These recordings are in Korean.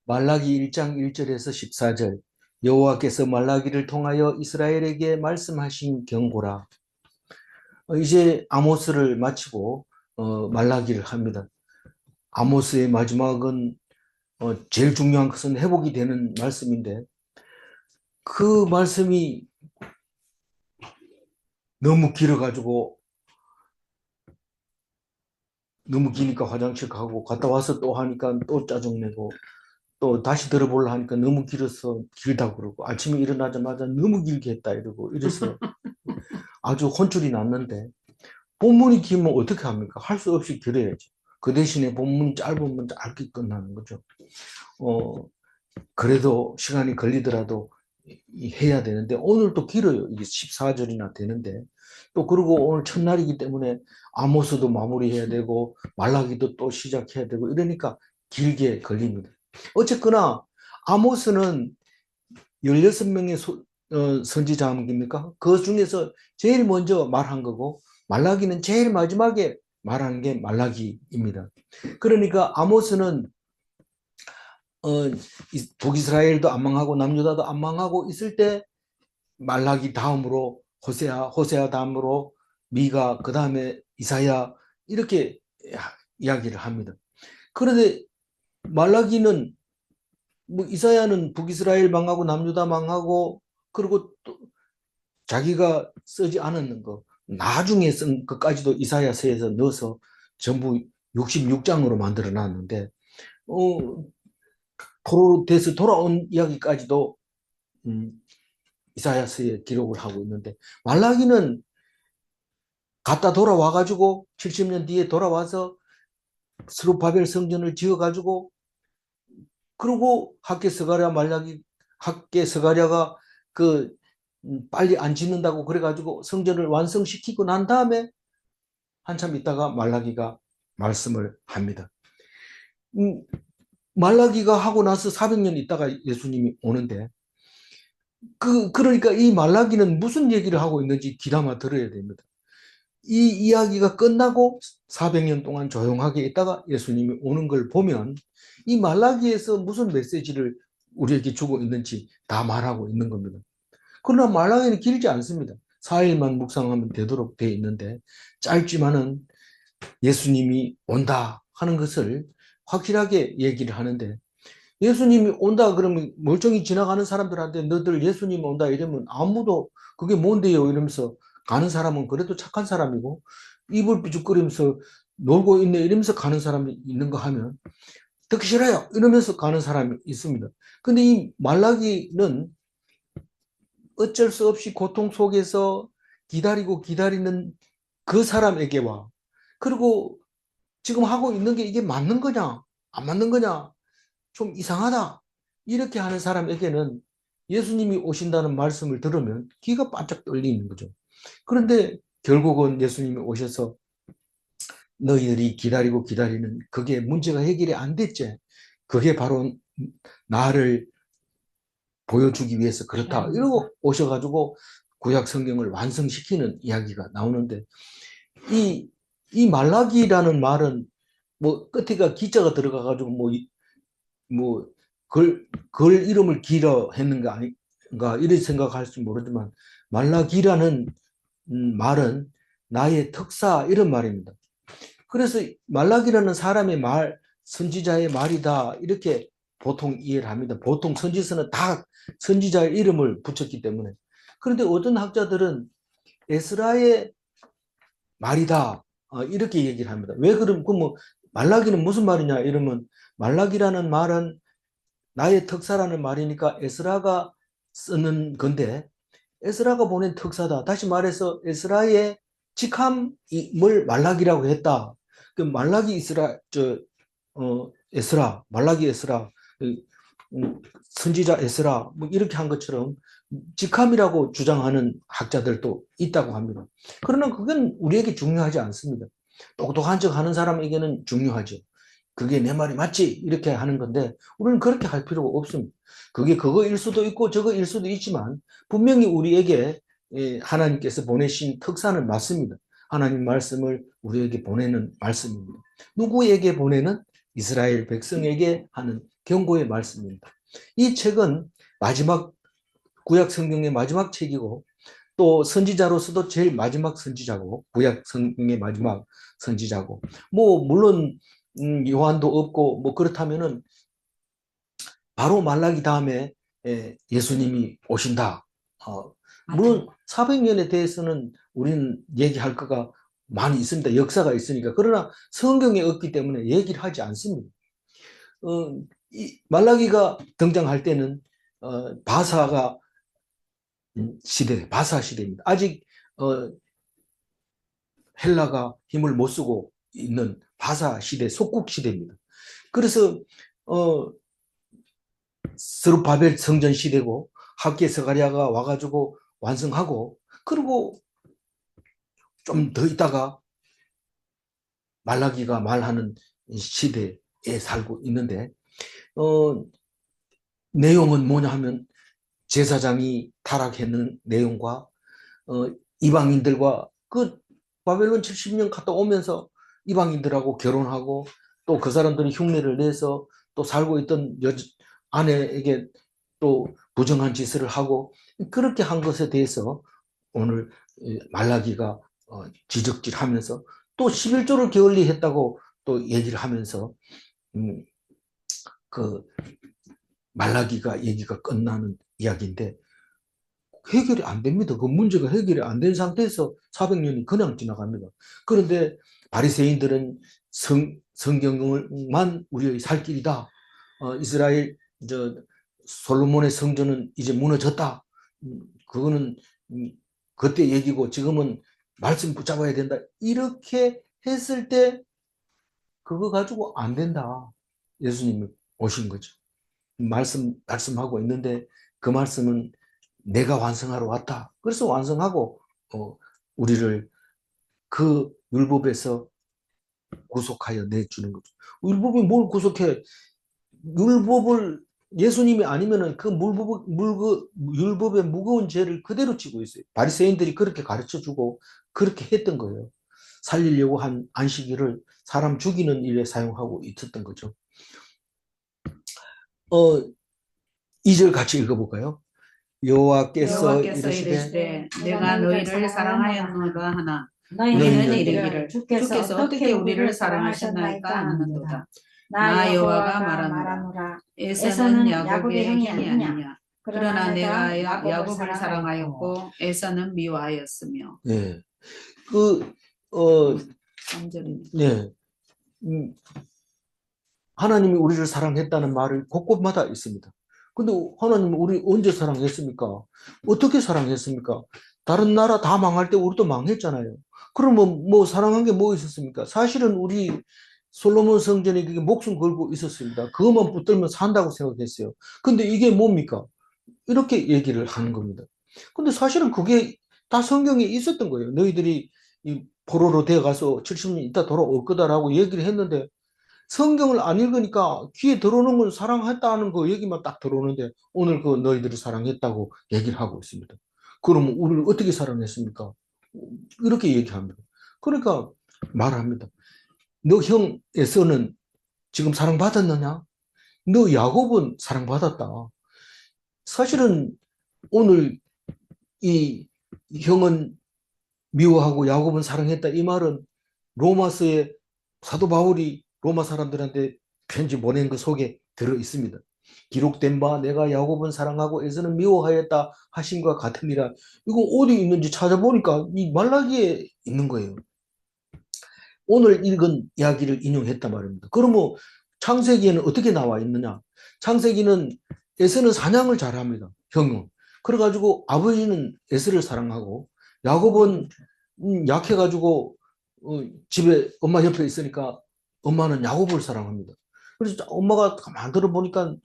말라기 1장 1절에서 14절 여호와께서 말라기를 통하여 이스라엘에게 말씀하신 경고라. 이제 아모스를 마치고 말라기를 합니다. 아모스의 마지막은 제일 중요한 것은 회복이 되는 말씀인데 그 말씀이 너무 길어가지고 너무 기니까 화장실 가고 갔다 와서 또 하니까 또 짜증내고 또 다시 들어보려 하니까 너무 길어서 길다고 그러고 아침에 일어나자마자 너무 길게 했다 이러고 이래서 아주 혼쭐이 났는데 본문이 길면 어떻게 합니까? 할 수 없이 길어야지. 그 대신에 본문이 짧으면 짧게 끝나는 거죠. 어, 그래도 시간이 걸리더라도 해야 되는데 오늘 또 길어요. 이게 14절이나 되는데 또 그리고 오늘 첫날이기 때문에 아모스도 마무리해야 되고 말라기도 또 시작해야 되고 이러니까 길게 걸립니다. 어쨌거나 아모스는 16명의 선지자입니까? 그 중에서 제일 먼저 말한 거고 말라기는 제일 마지막에 말하는 게 말라기입니다. 그러니까 아모스는 북이스라엘도 안 망하고 남유다도 안 망하고 있을 때 말라기 다음으로 호세아 다음으로 미가 그 다음에 이사야 이렇게 이야기를 합니다. 그런데 말라기는 뭐 이사야는 북이스라엘 망하고 남유다 망하고 그리고 또 자기가 쓰지 않았는 거 나중에 쓴 것까지도 이사야서에서 넣어서 전부 66장으로 만들어 놨는데 포로로 돼서 돌아온 이야기까지도 음, 이사야서에 기록을 하고 있는데 말라기는 갔다 돌아와가지고 70년 뒤에 돌아와서 스룹바벨 성전을 지어가지고 그리고 학계 스가랴 말라기 학계 스가랴가 그 빨리 안 짓는다고 그래가지고 성전을 완성시키고 난 다음에 한참 있다가 말라기가 말씀을 합니다. 말라기가 하고 나서 400년 있다가 예수님이 오는데 그러니까 이 말라기는 무슨 얘기를 하고 있는지 귀담아 들어야 됩니다. 이 이야기가 끝나고 400년 동안 조용하게 있다가 예수님이 오는 걸 보면 이 말라기에서 무슨 메시지를 우리에게 주고 있는지 다 말하고 있는 겁니다. 그러나 말라기는 길지 않습니다. 4일만 묵상하면 되도록 되어 있는데 짧지만은 예수님이 온다 하는 것을 확실하게 얘기를 하는데 예수님이 온다 그러면 멀쩡히 지나가는 사람들한테 너들 예수님 온다 이러면 아무도 그게 뭔데요 이러면서 가는 사람은 그래도 착한 사람이고 이불 삐죽거리면서 놀고 있네 이러면서 가는 사람이 있는 거 하면 듣기 싫어요 이러면서 가는 사람이 있습니다. 근데 이 말라기는 어쩔 수 없이 고통 속에서 기다리고 기다리는 그 사람에게 와. 그리고 지금 하고 있는 게 이게 맞는 거냐 안 맞는 거냐 좀 이상하다. 이렇게 하는 사람에게는 예수님이 오신다는 말씀을 들으면 귀가 반짝 떨리는 거죠. 그런데 결국은 예수님이 오셔서 너희들이 기다리고 기다리는 그게 문제가 해결이 안 됐지. 그게 바로 나를 보여주기 위해서 그렇다. 이러고 오셔가지고 구약 성경을 완성시키는 이야기가 나오는데 이 말라기라는 말은 뭐 끝에가 기자가 들어가가지고 뭐, 걸 이름을 기라 했는가 아닌가, 이렇게 생각할지 모르지만, 말라기라는 말은 나의 특사, 이런 말입니다. 그래서 말라기라는 사람의 말, 선지자의 말이다, 이렇게 보통 이해를 합니다. 보통 선지서는 다 선지자의 이름을 붙였기 때문에. 그런데 어떤 학자들은 에스라의 말이다, 이렇게 얘기를 합니다. 왜 그럼, 그 뭐, 말라기는 무슨 말이냐, 이러면, 말라기라는 말은 나의 특사라는 말이니까 에스라가 쓰는 건데 에스라가 보낸 특사다. 다시 말해서 에스라의 직함을 말라기라고 했다. 그 말라기 이스라 에스라 말라기 에스라 선지자 에스라 뭐 이렇게 한 것처럼 직함이라고 주장하는 학자들도 있다고 합니다. 그러나 그건 우리에게 중요하지 않습니다. 똑똑한 척 하는 사람에게는 중요하죠. 그게 내 말이 맞지? 이렇게 하는 건데 우리는 그렇게 할 필요가 없습니다. 그게 그거일 수도 있고 저거일 수도 있지만 분명히 우리에게 하나님께서 보내신 특사는 맞습니다. 하나님 말씀을 우리에게 보내는 말씀입니다. 누구에게 보내는? 이스라엘 백성에게 하는 경고의 말씀입니다. 이 책은 마지막 구약 성경의 마지막 책이고 또 선지자로서도 제일 마지막 선지자고 구약 성경의 마지막 선지자고 뭐 물론 요한도 없고 뭐 그렇다면은 바로 말라기 다음에 예수님이 오신다. 물론 400년에 대해서는 우리는 얘기할 거가 많이 있습니다. 역사가 있으니까. 그러나 성경에 없기 때문에 얘기를 하지 않습니다. 이 말라기가 등장할 때는 바사가 바사 시대입니다. 아직 헬라가 힘을 못 쓰고 있는 바사 시대, 속국 시대입니다. 그래서 스룹바벨 성전 시대고 학계 스가랴가 와가지고 완성하고 그리고 좀 더 있다가 말라기가 말하는 시대에 살고 있는데 내용은 뭐냐 하면 제사장이 타락했는 내용과 이방인들과 그 바벨론 70년 갔다 오면서 이방인들하고 결혼하고 또 그 사람들이 흉내를 내서 또 살고 있던 아내에게 또 부정한 짓을 하고 그렇게 한 것에 대해서 오늘 말라기가 지적질하면서 또 11조를 게을리했다고 또 얘기를 하면서 그 말라기가 얘기가 끝나는 이야기인데 해결이 안 됩니다. 그 문제가 해결이 안 된 상태에서 400년이 그냥 지나갑니다. 그런데 바리새인들은 성경만 우리의 살 길이다. 이스라엘 솔로몬의 성전은 이제 무너졌다. 그거는 그때 얘기고 지금은 말씀 붙잡아야 된다. 이렇게 했을 때 그거 가지고 안 된다. 예수님이 오신 거죠. 말씀하고 있는데 그 말씀은 내가 완성하러 왔다. 그래서 완성하고 우리를 그 율법에서 구속하여 내주는 거죠. 율법이 뭘 구속해? 율법을 예수님이 아니면은 그 율법의 무거운 죄를 그대로 지고 있어요. 바리새인들이 그렇게 가르쳐주고 그렇게 했던 거예요. 살리려고 한 안식일을 사람 죽이는 일에 사용하고 있었던 거죠. 2절 같이 읽어볼까요? 여호와께서 이르시되 내가 너희를 사랑하였노라 하나 너희는 이르기를 주께서 어떻게 우리를 사랑하셨나이까 하는도다. 나 여호와가 말하노라. 에서는 야곱의 형이 아니냐. 그러나 내가 야곱을 사랑하였고 에서는 미워하였으며. 네. 3절입니다. 네. 하나님이 우리를 사랑했다는 말을 곳곳마다 있습니다. 근데 하나님이 우리 언제 사랑했습니까? 어떻게 사랑했습니까? 다른 나라 다 망할 때 우리도 망했잖아요. 그러면 뭐 사랑한 게 뭐 있었습니까? 사실은 우리 솔로몬 성전에 그게 목숨 걸고 있었습니다. 그것만 붙들면 산다고 생각했어요. 근데 이게 뭡니까? 이렇게 얘기를 하는 겁니다. 근데 사실은 그게 다 성경에 있었던 거예요. 너희들이 이 포로로 되어가서 70년 있다 돌아올 거다라고 얘기를 했는데 성경을 안 읽으니까 귀에 들어오는 건 사랑했다는 그 얘기만 딱 들어오는데 오늘 그 너희들이 사랑했다고 얘기를 하고 있습니다. 그러면 우리를 어떻게 사랑했습니까? 이렇게 얘기합니다. 그러니까 말합니다. 너 형 에서는 지금 사랑받았느냐? 너 야곱은 사랑받았다. 사실은 오늘 이 형은 미워하고 야곱은 사랑했다. 이 말은 로마서의 사도 바울이 로마 사람들한테 편지 보낸 그 속에 들어 있습니다. 기록된 바 내가 야곱은 사랑하고 에서는 미워하였다 하심과 같음이라. 이거 어디 있는지 찾아보니까 이 말라기에 있는 거예요. 오늘 읽은 이야기를 인용했단 말입니다. 그러면 창세기에는 어떻게 나와 있느냐? 창세기는 에서는 사냥을 잘합니다. 형은. 그래가지고 아버지는 에서를 사랑하고 야곱은 약해가지고 집에 엄마 옆에 있으니까 엄마는 야곱을 사랑합니다. 그래서 엄마가 가만 들어보니까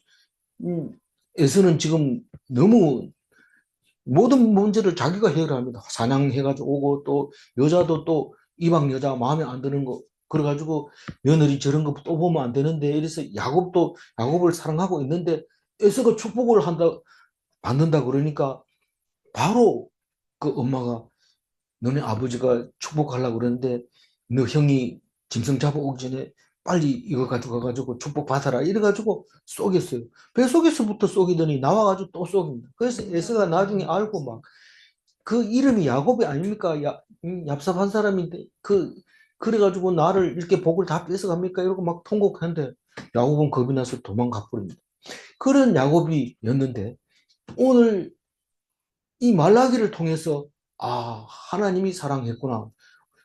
에서는 지금 너무 모든 문제를 자기가 해결합니다. 사냥해가지고 오고 또 여자도 또 이방 여자 마음에 안 드는 거 그래가지고 며느리 저런 거 또 보면 안 되는데 이래서 야곱도 야곱을 사랑하고 있는데 에서가 축복을 받는다 그러니까 바로 그 엄마가 너네 아버지가 축복하려고 그러는데 너 형이 짐승 잡아오기 전에 빨리 이거 가지고 축복 받아라 이래가지고 쏘겠어요. 뱃속에서부터 쏘기더니 나와가지고 또 쏘깁니다. 그래서 에서가 나중에 알고 막 그 이름이 야곱이 아닙니까? 얍삽한 사람인데 그래가지고 나를 이렇게 복을 다 뺏어갑니까? 이러고 막 통곡하는데 야곱은 겁이 나서 도망가 버립니다. 그런 야곱이었는데 오늘 이 말라기를 통해서 하나님이 사랑했구나.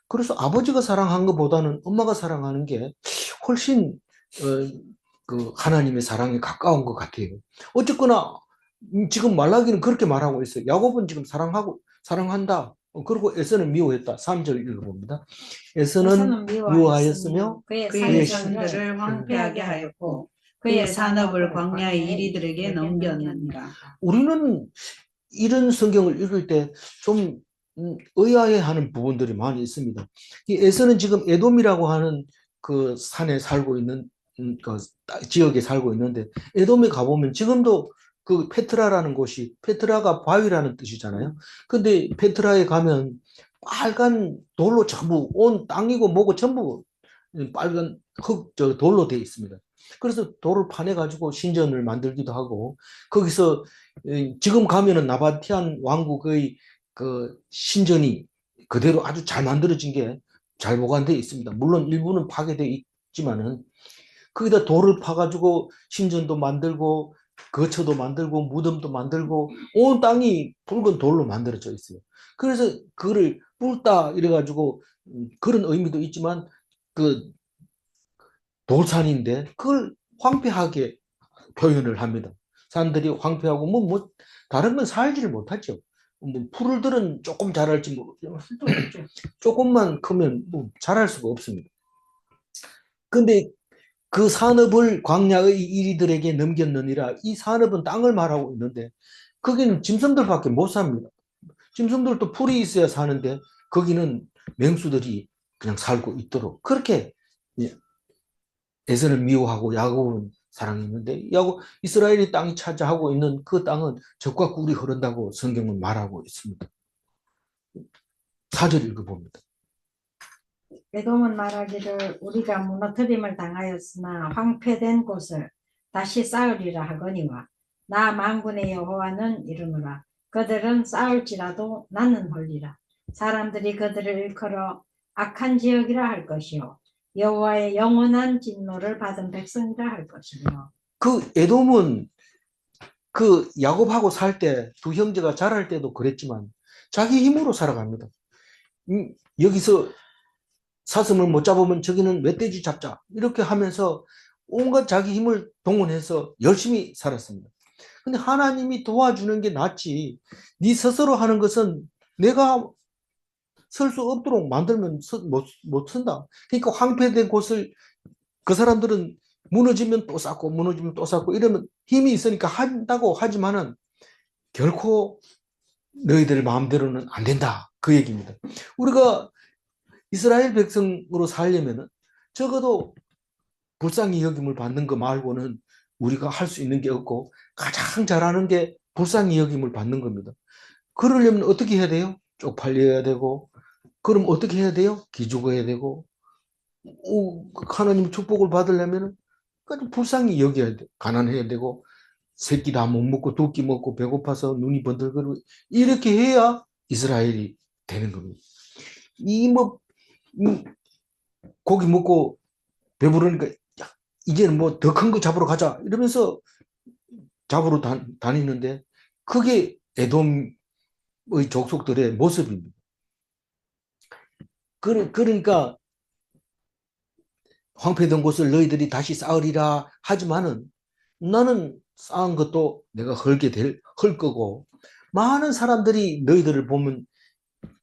그래서 아버지가 사랑한 것보다는 엄마가 사랑하는 게 훨씬 하나님의 사랑에 가까운 것 같아요. 어쨌거나 지금 말라기는 그렇게 말하고 있어요. 야곱은 지금 사랑한다. 그리고 에서는 미워했다. 3절 읽어봅니다. 에서는 미워하였으며 그의 선들을 황폐하게 하였고 그의 산업을 광야의 이리들에게 넘겼느니라. 우리는 이런 성경을 읽을 때 좀 의아해하는 부분들이 많이 있습니다. 이 에서는 지금 에돔이라고 하는 그 산에 살고 있는 그 지역에 살고 있는데 에돔에 가보면 지금도 그 페트라라는 곳이 페트라가 바위라는 뜻이잖아요. 근데 페트라에 가면 빨간 돌로 전부 온 땅이고 뭐고 전부 빨간 돌로 되어 있습니다. 그래서 돌을 파내 가지고 신전을 만들기도 하고 거기서 지금 가면은 나바티안 왕국의 그 신전이 그대로 아주 잘 만들어진 게 잘 보관되어 있습니다. 물론 일부는 파괴되어 있지만은 거기다 돌을 파가지고 신전도 만들고 거처도 만들고 무덤도 만들고 온 땅이 붉은 돌로 만들어져 있어요. 그래서 그를 뿔다 이래가지고 그런 의미도 있지만 그 돌산인데 그걸 황폐하게 표현을 합니다. 사람들이 황폐하고 다른 건 살지를 못하죠. 풀들은 조금 자랄지 조금만 크면 자랄 수가 없습니다. 근데 그 산업을 광야의 이리들에게 넘겼느니라. 이 산업은 땅을 말하고 있는데 거기는 짐승들밖에 못 삽니다. 짐승들도 풀이 있어야 사는데 거기는 맹수들이 그냥 살고 있도록 그렇게 에서는 미워하고 야곱은 사랑했는데 이스라엘이 땅이 차지하고 있는 그 땅은 젖과 꿀이 흐른다고 성경은 말하고 있습니다. 4절 읽어봅니다. 에돔은 말하기를 우리가 무너뜨림을 당하였으나 황폐된 곳을 다시 쌓으리라 하거니와 나 만군의 여호와는 이르노라. 그들은 쌓을지라도 나는 홀리라. 사람들이 그들을 일컬어 악한 지역이라 할 것이요 여호와의 영원한 진노를 받은 백성이라 할 것이며. 그 에돔은 그 야곱하고 살 때 두 형제가 자랄 때도 그랬지만 자기 힘으로 살아갑니다. 여기서 사슴을 못 잡으면 저기는 멧돼지 잡자 이렇게 하면서 온갖 자기 힘을 동원해서 열심히 살았습니다. 근데 하나님이 도와주는 게 낫지 네 스스로 하는 것은 내가 설 수 없도록 만들면 못 쓴다. 그러니까 황폐된 곳을 그 사람들은 무너지면 또 쌓고 무너지면 또 쌓고 이러면 힘이 있으니까 한다고 하지만은 결코 너희들 마음대로는 안 된다. 그 얘기입니다. 우리가 이스라엘 백성으로 살려면은 적어도 불쌍히 여김을 받는 거 말고는 우리가 할 수 있는 게 없고 가장 잘하는 게 불쌍히 여김을 받는 겁니다. 그러려면 어떻게 해야 돼요? 쪽팔려야 되고 그럼 어떻게 해야 돼요? 기죽어야 되고 하나님 축복을 받으려면 불쌍히 여겨야 돼. 가난해야 되고 새끼 다 못 먹고 두 끼 먹고 배고파서 눈이 번들거리고 이렇게 해야 이스라엘이 되는 겁니다. 고기 먹고 배부르니까 이제는 뭐 더 큰 거 잡으러 가자 이러면서 잡으러 다니는데 그게 에돔의 족속들의 모습입니다. 그러니까 황폐된 곳을 너희들이 다시 쌓으리라 하지만은 나는 쌓은 것도 내가 헐 거고 많은 사람들이 너희들을 보면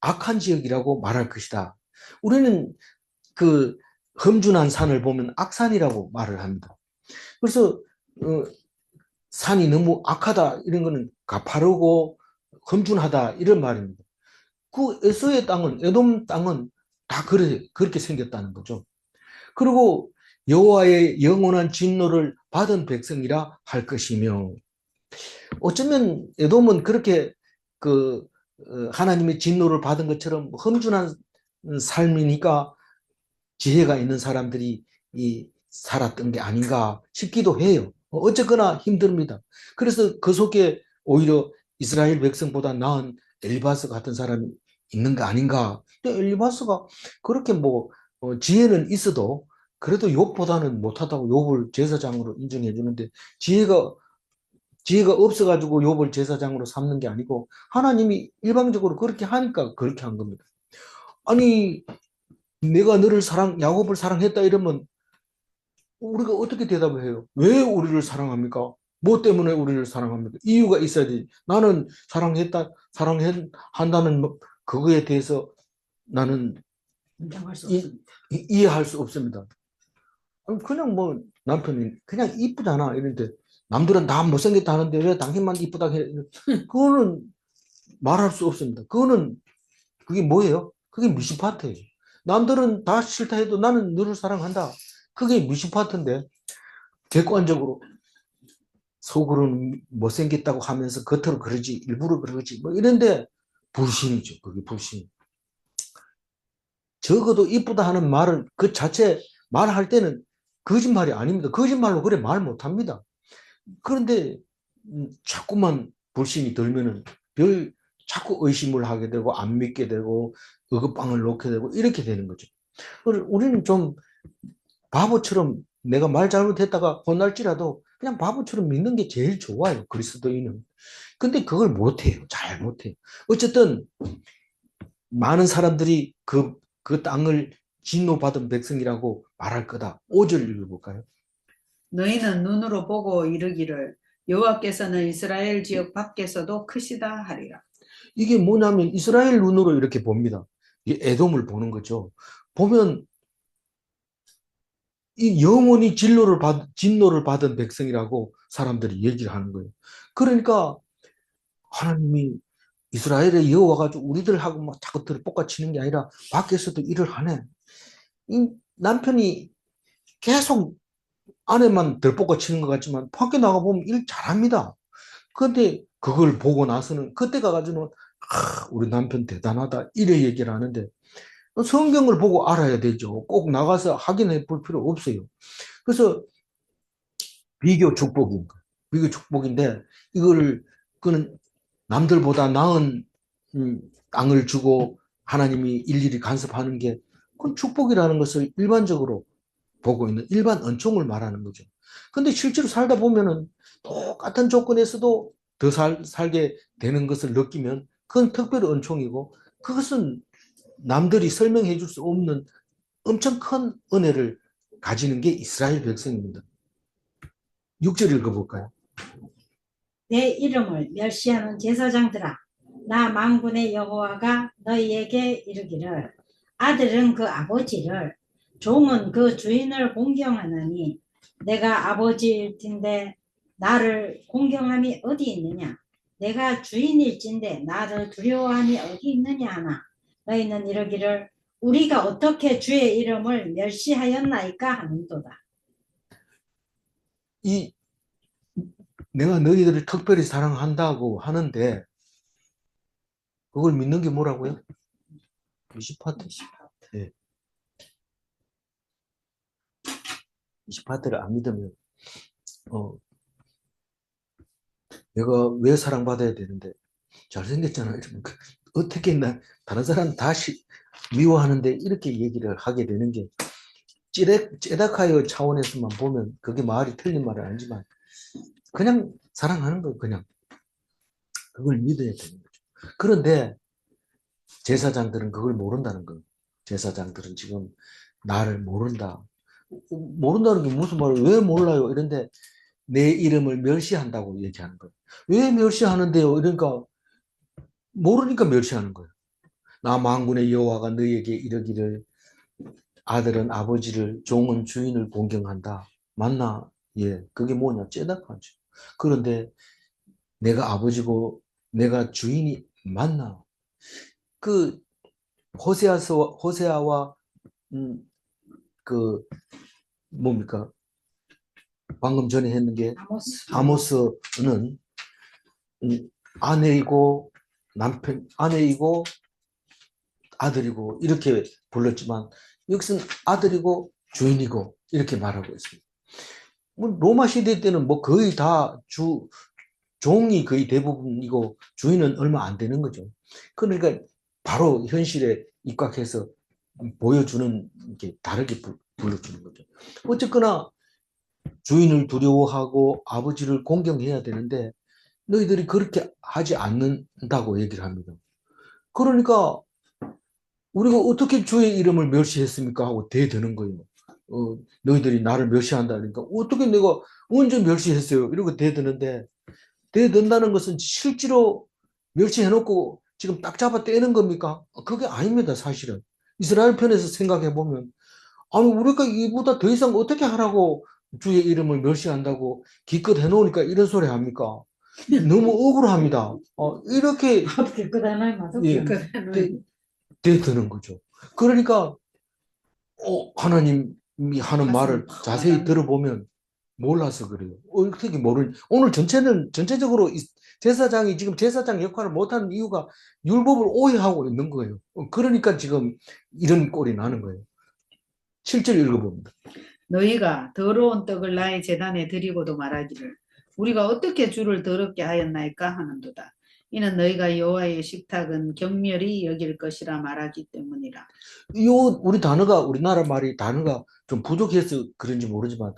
악한 지역이라고 말할 것이다. 우리는 그 험준한 산을 보면 악산이라고 말을 합니다. 그래서 산이 너무 악하다 이런 거는 가파르고 험준하다 이런 말입니다. 그 에서의 땅은 에돔 땅은 다 그렇게 생겼다는 거죠. 그리고 여호와의 영원한 진노를 받은 백성이라 할 것이며 어쩌면 에돔은 그렇게 하나님의 진노를 받은 것처럼 험준한 삶이니까 지혜가 있는 사람들이 살았던 게 아닌가 싶기도 해요. 어쨌거나 힘듭니다. 그래서 그 속에 오히려 이스라엘 백성보다 나은 엘리바스 같은 사람이 있는 거 아닌가. 근데 엘리바스가 그렇게 지혜는 있어도 그래도 욥보다는 못하다고 욥을 제사장으로 인정해 주는데 지혜가 없어가지고 욥을 제사장으로 삼는 게 아니고 하나님이 일방적으로 그렇게 하니까 그렇게 한 겁니다. 아니 내가 야곱을 사랑했다 이러면 우리가 어떻게 대답을 해요? 왜 우리를 사랑합니까? 뭐 때문에 우리를 사랑합니까? 이유가 있어야지. 나는 사랑한다는 그거에 대해서 나는 인정할 수 이, 없습니다. 이해할 수 없습니다. 아니, 그냥 남편이 그냥 이쁘잖아 이런데 남들은 다 못생겼다 하는데 왜 당신만 이쁘다 해? 그거는 말할 수 없습니다. 그게 뭐예요? 그게 미시파트예요. 남들은 다 싫다 해도 나는 너를 사랑한다. 그게 미시파트인데 객관적으로 속으로는 못생겼다고 하면서 겉으로 그러지 일부러 그러지 이런데 불신이죠. 그게 불신. 적어도 이쁘다 하는 말을 그 자체 말할 때는 거짓말이 아닙니다. 거짓말로 그래 말 못합니다. 그런데 자꾸만 불신이 들면은 자꾸 의심을 하게 되고 안 믿게 되고 의급방을 놓게 되고 이렇게 되는 거죠. 우리는 좀 바보처럼 내가 말 잘못했다가 혼날지라도 그냥 바보처럼 믿는 게 제일 좋아요. 그리스도인은. 근데 그걸 못해요. 잘 못해요. 어쨌든 많은 사람들이 그 땅을 진노받은 백성이라고 말할 거다. 5절 읽어볼까요? 너희는 눈으로 보고 이르기를 여호와께서는 이스라엘 지역 밖에서도 크시다 하리라. 이게 뭐냐면 이스라엘 눈으로 이렇게 봅니다. 이게 에돔을 보는 거죠. 보면 이 영원히 진노를 받은 백성이라고 사람들이 얘기를 하는 거예요. 그러니까 하나님이 이스라엘에 여호와가지고 우리들하고 막 자꾸 들볶아치는 게 아니라 밖에서도 일을 하네. 이 남편이 계속 아내만 들볶아치는 것 같지만 밖에 나가보면 일 잘합니다. 그런데 그걸 보고 나서는 그때 가가지고는 우리 남편 대단하다 이래 얘기를 하는데 성경을 보고 알아야 되죠. 꼭 나가서 확인해 볼 필요 없어요. 그래서 비교 축복인 거예요. 비교 축복인데 그는 남들보다 나은 땅을 주고 하나님이 일일이 간섭하는 게 그건 축복이라는 것을 일반적으로 보고 있는 일반 은총을 말하는 거죠. 근데 실제로 살다 보면은 똑같은 조건에서도 더 살게 되는 것을 느끼면 그건 특별히 은총이고 그것은 남들이 설명해 줄 수 없는 엄청 큰 은혜를 가지는 게 이스라엘 백성입니다. 6절 읽어볼까요? 내 이름을 멸시하는 제사장들아, 나 만군의 여호와가 너희에게 이르기를 아들은 그 아버지를 종은 그 주인을 공경하나니 내가 아버지일진데 나를 공경함이 어디 있느냐? 내가 주인일진데 나를 두려워함이 어디 있느냐 하나 너희는 이르기를 우리가 어떻게 주의 이름을 멸시하였나이까 하는도다. 내가 너희들을 특별히 사랑한다고 하는데 그걸 믿는 게 뭐라고요? 미시파트. 네. 미시파트를 안 믿으면 내가 왜 사랑받아야 되는데 잘생겼잖아. 어떻게 다른 사람 다시 미워하는데 이렇게 얘기를 하게 되는 게 제다카이어 차원에서만 보면 그게 말이 틀린 말은 아니지만 그냥 사랑하는 거예요. 그냥 그걸 믿어야 되는 거죠. 그런데 제사장들은 그걸 모른다는 거예요. 제사장들은 지금 나를 모른다. 모른다는 게 무슨 말이에요? 왜 몰라요? 이런데 내 이름을 멸시한다고 얘기하는 거예요. 왜 멸시하는데요? 그러니까 모르니까 멸시하는 거예요. 나 만군의 여호와가 너희에게 이르기를 아들은 아버지를 종은 주인을 공경한다. 맞나? 예, 그게 뭐냐? 째다하죠. 그런데 내가 아버지고 내가 주인이 맞나? 그 호세아와 그 뭡니까? 방금 전에 했는 게 아모스는 아내이고 아내이고 아들이고 이렇게 불렀지만 여기서는 아들이고 주인이고 이렇게 말하고 있습니다. 뭐 로마 시대 때는 뭐 거의 다 종이 거의 대부분이고 주인은 얼마 안 되는 거죠. 그러니까 바로 현실에 입각해서 보여주는 게 다르게 불러주는 거죠. 어쨌거나 주인을 두려워하고 아버지를 공경해야 되는데 너희들이 그렇게 하지 않는다고 얘기를 합니다. 그러니까 우리가 어떻게 주의 이름을 멸시했습니까? 하고 대드는 거예요. 너희들이 나를 멸시한다니까 어떻게 내가 언제 멸시했어요? 이러고 대드는데 대든다는 것은 실제로 멸시해놓고 지금 딱 잡아 떼는 겁니까? 그게 아닙니다, 사실은. 이스라엘 편에서 생각해 보면 아니 우리가 이보다 더 이상 어떻게 하라고 주의 이름을 멸시한다고 기껏 해놓으니까 이런 소리 합니까? 너무 억울합니다. 이렇게 어떻게 끝나나요? 예, 그 대드는 거죠. 그러니까 하나님이 하는 말을 가슴이 자세히 와닿는. 들어보면 몰라서 그래요. 어떻게 오늘 전체적으로 제사장이 지금 제사장 역할을 못하는 이유가 율법을 오해하고 있는 거예요. 그러니까 지금 이런 꼴이 나는 거예요. 7절 읽어봅니다. 너희가 더러운 떡을 나의 제단에 드리고도 말하기를 우리가 어떻게 주를 더럽게 하였나이까 하는도다. 이는 너희가 여호와의 식탁은 경멸히 여길 것이라 말하기 때문이라. 우리나라 말이 단어가 좀 부족해서 그런지 모르지만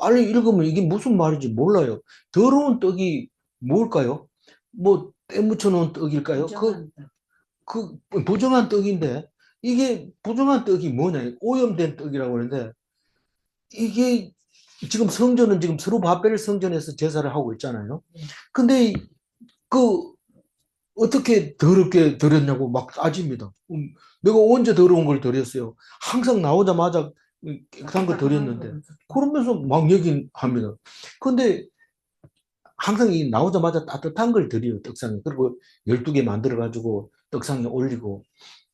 빨리 읽으면 이게 무슨 말인지 몰라요. 더러운 떡이 뭘까요? 뭐 때묻혀 놓은 떡일까요? 부정한 떡. 그 부정한 떡인데 이게 부정한 떡이 뭐냐? 오염된 떡이라고 하는데 이게 지금 성전은 지금 스룹바벨 성전에서 제사를 하고 있잖아요. 근데 그 어떻게 더럽게 드렸냐고 막 따집니다. 내가 언제 더러운 걸 드렸어요? 항상 나오자마자 깨끗한 거 드렸는데 그러면서 막 얘기합니다. 근데 항상 이 나오자마자 따뜻한 걸 드려요, 떡상에. 그리고 12개 만들어가지고 떡상에 올리고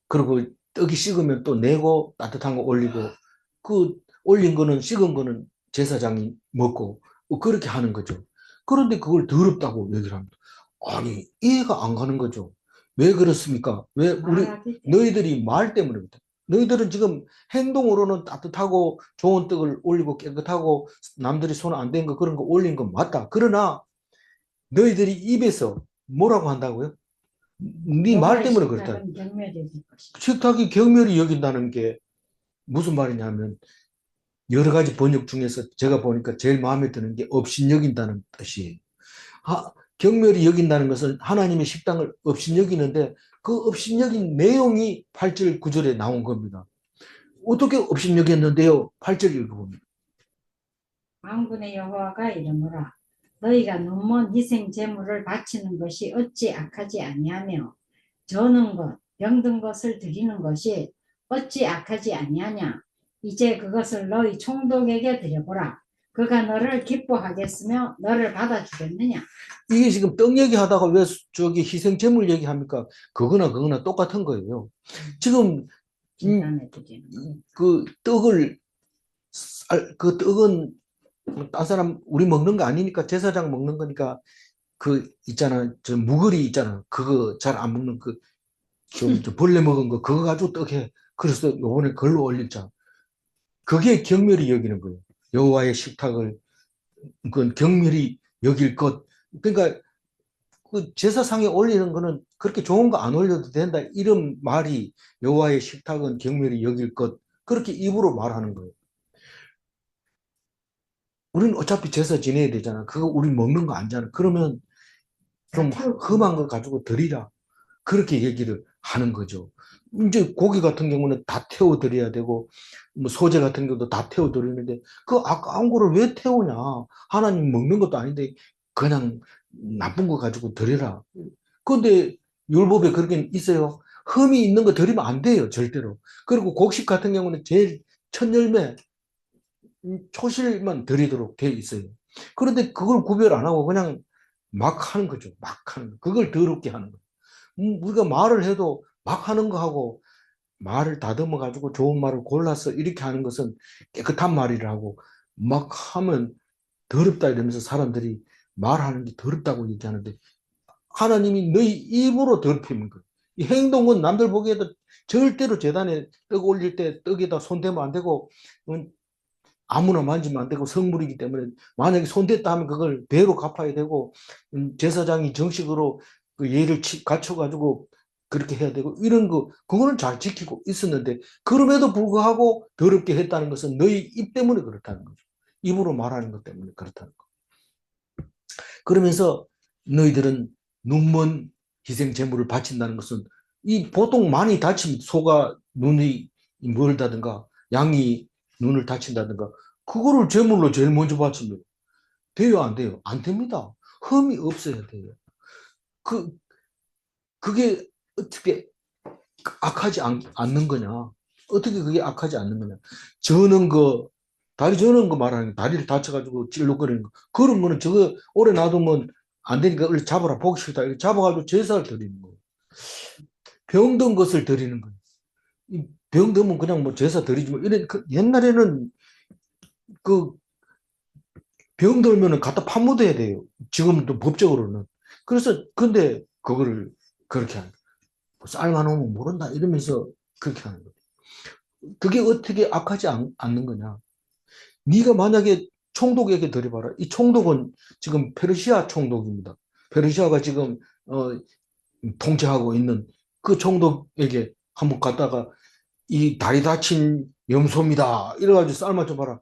그리고 떡이 식으면 또 내고 따뜻한 거 올리고 그 올린 거는 식은 거는 제사장이 먹고 뭐 그렇게 하는 거죠. 그런데 그걸 더럽다고 얘기를 합니다. 아니 이해가 안 가는 거죠. 왜 그렇습니까? 왜 말하기 때문에. 너희들이 말 때문입니다. 너희들은 지금 행동으로는 따뜻하고 좋은 떡을 올리고 깨끗하고 남들이 손 안 댄 거 그런 거 올린 건 맞다. 그러나 너희들이 입에서 뭐라고 한다고요? 네 말 여호와의 때문에 그렇다. 식탁은 경멸이 여길 것이다. 식탁이 경멸이 여긴다는 게 무슨 말이냐면 여러 가지 번역 중에서 제가 보니까 제일 마음에 드는 게 업신여긴다는 뜻이에요. 경멸이 여긴다는 것은 하나님의 식당을 업신여기는데 그 업신여긴 내용이 8절 9절에 나온 겁니다. 어떻게 업신여겼는데요? 8절 읽어봅니다. 만군의 여호와가 이르노라 너희가 눈먼 희생 제물을 바치는 것이 어찌 악하지 아니하며 저는 것 병든 것을 드리는 것이 어찌 악하지 아니하냐 이제 그것을 너희 총독에게 드려보라 그가 너를 기뻐하겠으며 너를 받아주겠느냐. 이게 지금 떡 얘기하다가 왜 저기 희생 제물 얘기합니까? 그거나 똑같은 거예요. 지금 제단에 드리는 그 떡을 그 떡은 딴 사람 우리 먹는 거 아니니까 제사장 먹는 거니까 그 있잖아 저 무거리 있잖아 그거 잘 안 먹는 그 좀 벌레 먹은 거 그거 가지고 떡해. 그래서 요번에 걸로 올리자. 그게 경멸이 여기는 거예요. 여호와의 식탁을 그건 경멸이 여길 것. 그러니까 그 제사상에 올리는 거는 그렇게 좋은 거 안 올려도 된다. 이런 말이 여호와의 식탁은 경멸이 여길 것. 그렇게 입으로 말하는 거예요. 우리는 어차피 제사 지내야 되잖아. 그거 우리 먹는 거 아니잖아. 그러면 좀 흠한 거 가지고 드리라. 그렇게 얘기를 하는 거죠. 이제 고기 같은 경우는 다 태워 드려야 되고, 뭐 소재 같은 경우도 다 태워 드리는데, 그 아까운 거를 왜 태우냐? 하나님 먹는 것도 아닌데, 그냥 나쁜 거 가지고 드려라. 근데 율법에 그렇게 있어요. 흠이 있는 거 드리면 안 돼요, 절대로. 그리고 곡식 같은 경우는 제일 첫 열매, 초실만 드리도록 돼 있어요. 그런데 그걸 구별 안 하고 그냥 막 하는 거죠. 막 하는 거. 그걸 더럽게 하는 거. 우리가 말을 해도 막 하는 거 하고 말을 다듬어 가지고 좋은 말을 골라서 이렇게 하는 것은 깨끗한 말이라고 막 하면 더럽다 이러면서 사람들이 말하는 게 더럽다고 얘기하는데 하나님이 너희 입으로 더럽히는 거예요. 이 행동은 남들 보기에도 절대로 제단에 떡 올릴 때 떡에다 손 대면 안 되고 아무나 만지면 안 되고 성물이기 때문에 만약에 손댔다 하면 그걸 배로 갚아야 되고 제사장이 정식으로 그 예를 갖춰가지고 그렇게 해야 되고 이런 거 그거는 잘 지키고 있었는데 그럼에도 불구하고 더럽게 했다는 것은 너희 입 때문에 그렇다는 거죠. 입으로 말하는 것 때문에 그렇다는 거. 그러면서 너희들은 눈먼 희생 제물을 바친다는 것은 이 보통 많이 다치면 소가 눈이 멀다든가 양이 눈을 다친다든가 그거를 제물로 제일 먼저 바치면 돼요, 안 돼요? 안 됩니다. 흠이 없어야 돼요. 그게 어떻게 악하지 않는 거냐? 어떻게 그게 악하지 않는 거냐? 저는 다리 저는 거 말하는 거, 다리를 다쳐가지고 찔러거리는 거. 그런 거는 저거 오래 놔두면 안 되니까 얼른 잡아라, 보기 싫다. 이렇게 잡아가지고 제사를 드리는 거예요. 병든 것을 드리는 거예요. 병들면 그냥 뭐 제사 드리지 뭐. 옛날에는 그 병들면은 갖다 파묻어야 돼요. 지금은 또 법적으로는. 그래서, 근데 그거를 그렇게 하는 거예요. 삶아놓으면 모른다. 이러면서 그렇게 하는 거예요. 그게 어떻게 악하지 않는 거냐. 네가 만약에 총독에게 드려봐라. 이 총독은 지금 페르시아 총독입니다. 페르시아가 지금 통치하고 있는 그 총독에게 한번 갔다가 이 다리 다친 염소입니다. 이래가지고 삶아줘봐라.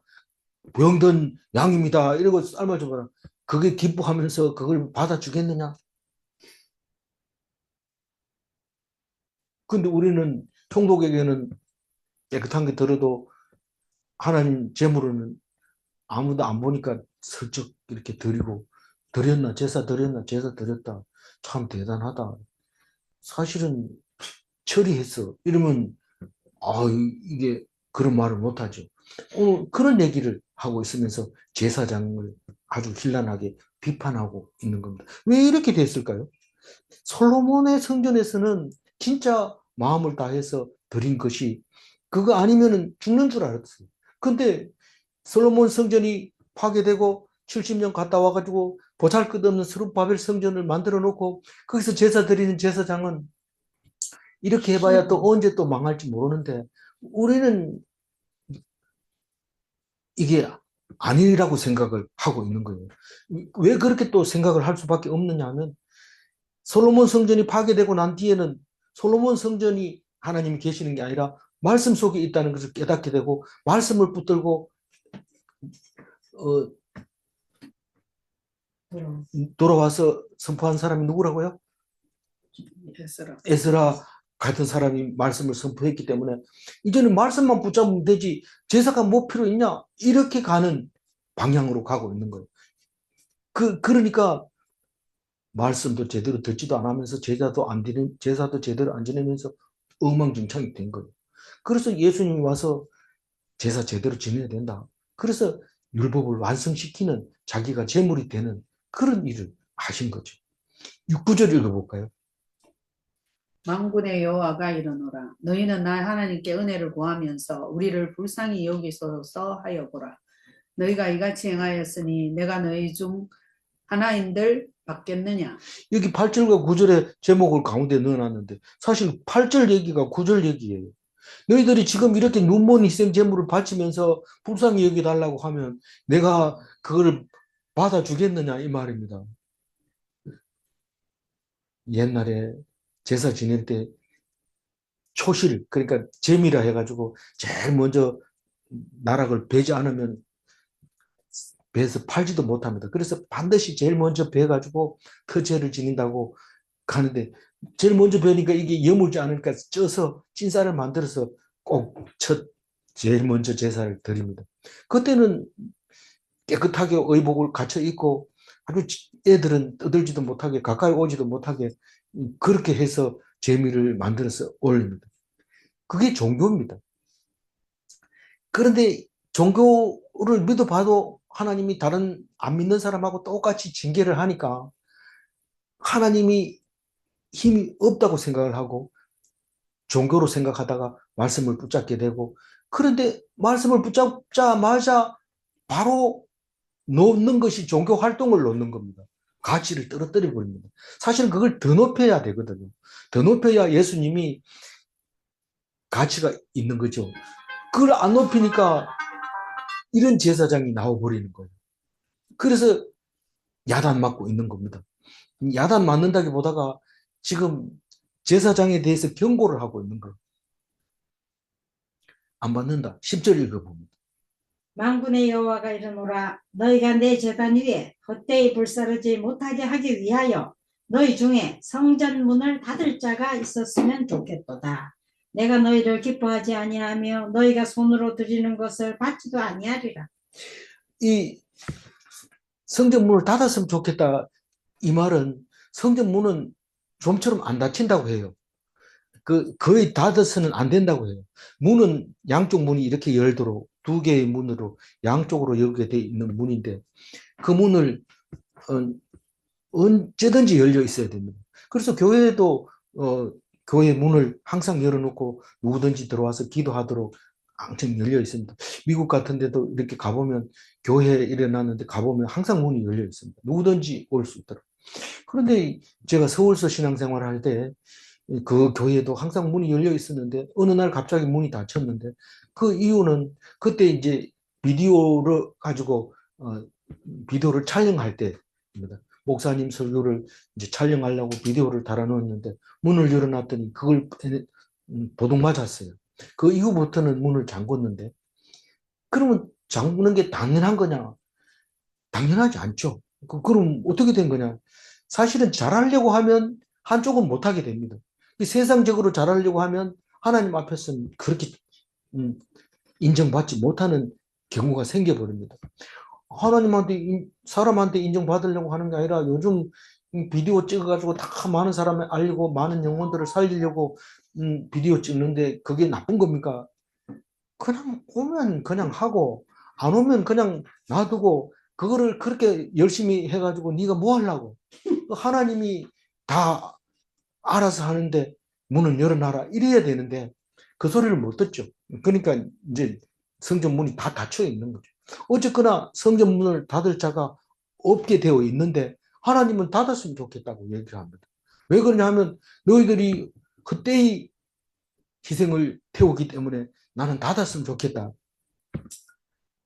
병든 양입니다. 이러고 삶아줘봐라. 그게 기뻐하면서 그걸 받아주겠느냐? 근데 우리는 총독에게는 깨끗한 게 들어도 하나님 제물은 아무도 안 보니까 슬쩍 이렇게 드리고 드렸나 제사 드렸나 제사 드렸다 참 대단하다 사실은 처리했어 이러면 이게 그런 말을 못하죠. 그런 얘기를 하고 있으면서 제사장을 아주 현란하게 비판하고 있는 겁니다. 왜 이렇게 됐을까요? 솔로몬의 성전에서는 진짜 마음을 다해서 드린 것이 그거 아니면은 죽는 줄 알았어요. 근데 솔로몬 성전이 파괴되고 70년 갔다 와가지고 보잘것없는 스룹바벨 성전을 만들어 놓고 거기서 제사 드리는 제사장은 이렇게 해봐야 또 언제 또 망할지 모르는데 우리는 이게 아니라고 생각을 하고 있는 거예요. 왜 그렇게 또 생각을 할 수밖에 없느냐 하면 솔로몬 성전이 파괴되고 난 뒤에는 솔로몬 성전이 하나님이 계시는 게 아니라 말씀 속에 있다는 것을 깨닫게 되고 말씀을 붙들고 돌아와서 선포한 사람이 누구라고요? 에스라 같은 사람이 말씀을 선포했기 때문에 이제는 말씀만 붙잡으면 되지 제사가 뭐 필요 있냐 이렇게 가는 방향으로 가고 있는 거예요. 그러니까 말씀도 제대로 듣지도 않으면서 제사도 제대로 안 지내면서 엉망진창이 된 거예요. 그래서 예수님이 와서 제사 제대로 지내야 된다. 그래서 율법을 완성시키는 자기가 제물이 되는 그런 일을 하신 거죠. 6구절 읽어볼까요? 만군의 여호와가 이르노라 너희는 나 하나님께 은혜를 구하면서 우리를 불쌍히 여기소서 하여 보라. 너희가 이같이 행하였으니 내가 너희 중 하나인들 받겠느냐. 여기 8절과 9절의 제목을 가운데 넣어놨는데 사실 8절 얘기가 9절 얘기예요. 너희들이 지금 이렇게 눈먼 희생 제물을 바치면서 불쌍히 여기달라고 하면 내가 그걸 받아주겠느냐 이 말입니다. 옛날에 제사 지낼 때 초실 그러니까 제미라 해가지고 제일 먼저 나락을 베지 않으면 배에서 팔지도 못합니다. 그래서 반드시 제일 먼저 베가지고 그 죄를 지닌다고 가는데 제일 먼저 베니까 이게 여물지 않으니까 쪄서 찐쌀을 만들어서 꼭 제일 먼저 제사를 드립니다. 그때는 깨끗하게 의복을 갖춰 입고 아주 애들은 떠들지도 못하게 가까이 오지도 못하게 그렇게 해서 제미를 만들어서 올립니다. 그게 종교입니다. 그런데 종교를 믿어봐도 하나님이 다른 안 믿는 사람하고 똑같이 징계를 하니까 하나님이 힘이 없다고 생각을 하고 종교로 생각하다가 말씀을 붙잡게 되고 그런데 말씀을 붙잡자마자 바로 놓는 것이 종교 활동을 놓는 겁니다. 가치를 떨어뜨려 버립니다. 사실은 그걸 더 높여야 되거든요. 더 높여야 예수님이 가치가 있는 거죠. 그걸 안 높이니까 이런 제사장이 나와버리는 거예요. 그래서 야단 맞고 있는 겁니다. 야단 맞는다기보다가 지금 제사장에 대해서 경고를 하고 있는 거예요. 안 받는다. 10절 읽어봅니다. 만군의 여호와가 이르노라 너희가 내 제단 위에 헛되이 불사르지 못하게 하기 위하여 너희 중에 성전 문을 닫을 자가 있었으면 좋겠도다. 내가 너희를 기뻐하지 아니하며 너희가 손으로 드리는 것을 받지도 아니하리라. 이 성전 문을 닫았으면 좋겠다. 이 말은 성전 문은 좀처럼 안 닫힌다고 해요. 거의 닫아서는 안 된다고 해요. 문은 양쪽 문이 이렇게 열도록 두 개의 문으로 양쪽으로 열게 돼 있는 문인데 그 문을 언제든지 열려 있어야 됩니다. 그래서 교회도 교회 문을 항상 열어놓고 누구든지 들어와서 기도하도록 항상 열려 있습니다. 미국 같은 데도 이렇게 가보면 교회에 일어났는데 가보면 항상 문이 열려 있습니다. 누구든지 올 수 있도록. 그런데 제가 서울서 신앙생활 할 때 그 교회도 항상 문이 열려 있었는데 어느 날 갑자기 문이 닫혔는데 그 이유는 그때 이제 비디오를 가지고 비디오를 촬영할 때입니다. 목사님 설교를 이제 촬영하려고 비디오를 달아놓았는데 문을 열어놨더니 그걸 도둑 맞았어요. 그 이후부터는 문을 잠궜는데 그러면 잠그는 게 당연한 거냐? 당연하지 않죠. 그럼 어떻게 된 거냐? 사실은 잘하려고 하면 한쪽은 못하게 됩니다. 세상적으로 잘하려고 하면 하나님 앞에서는 그렇게 인정받지 못하는 경우가 생겨버립니다. 하나님한테, 사람한테 인정받으려고 하는 게 아니라 요즘 비디오 찍어가지고 다 많은 사람을 알리고 많은 영혼들을 살리려고 비디오 찍는데 그게 나쁜 겁니까? 그냥 오면 그냥 하고 안 오면 그냥 놔두고 그거를 그렇게 열심히 해가지고 네가 뭐 하려고? 하나님이 다 알아서 하는데 문을 열어놔라 이래야 되는데 그 소리를 못 듣죠. 그러니까 이제 성전 문이 다 닫혀 있는 거죠. 어쨌거나 성전 문을 닫을 자가 없게 되어 있는데 하나님은 닫았으면 좋겠다고 얘기를 합니다. 왜 그러냐 하면 너희들이 그때의 희생을 태우기 때문에 나는 닫았으면 좋겠다.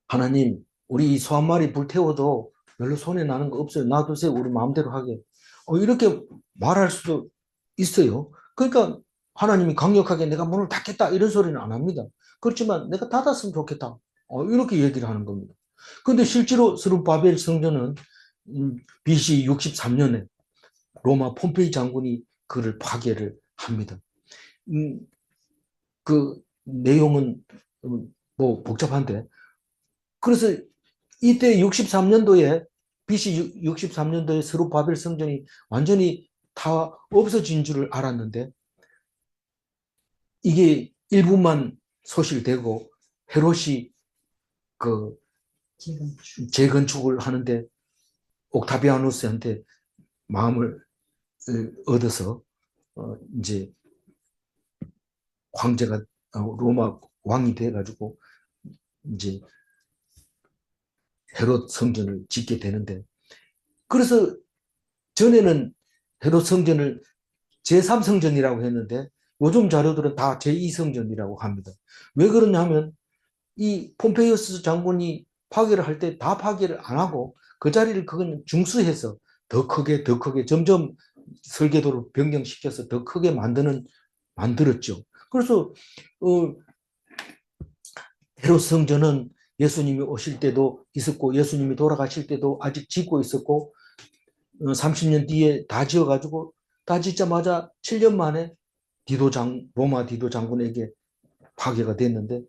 하나님, 우리 소 한 마리 불태워도 별로 손해 나는 거 없어요. 놔두세요. 우리 마음대로 하게. 이렇게 말할 수도 있어요. 그러니까 하나님이 강력하게 내가 문을 닫겠다 이런 소리는 안 합니다. 그렇지만 내가 닫았으면 좋겠다. 이렇게 얘기를 하는 겁니다. 그런데 실제로 스룹바벨 성전은 BC 63년에 로마 폼페이 장군이 그를 파괴를 합니다. 그 내용은 뭐 복잡한데 그래서 이때 63년도에 BC 63년도에 스룹바벨 성전이 완전히 다 없어진 줄을 알았는데 이게 일부만 소실되고 헤롯이 그 재건축을 하는데 옥타비아누스한테 마음을 얻어서 이제 황제가 로마 왕이 돼가지고 이제 헤롯 성전을 짓게 되는데 그래서 전에는 헤롯 성전을 제3성전이라고 했는데 요즘 자료들은 다 제2성전이라고 합니다. 왜 그러냐 하면 이 폼페이우스 장군이 파괴를 할 때 다 파괴를 안 하고 그 자리를 그건 중수해서 더 크게 점점 설계도를 변경시켜서 더 크게 만들었죠. 그래서 헤롯 성전은 예수님이 오실 때도 있었고 예수님이 돌아가실 때도 아직 짓고 있었고 30년 뒤에 다 지어가지고 다 짓자마자 7년 만에 로마 디도 장군에게 파괴가 됐는데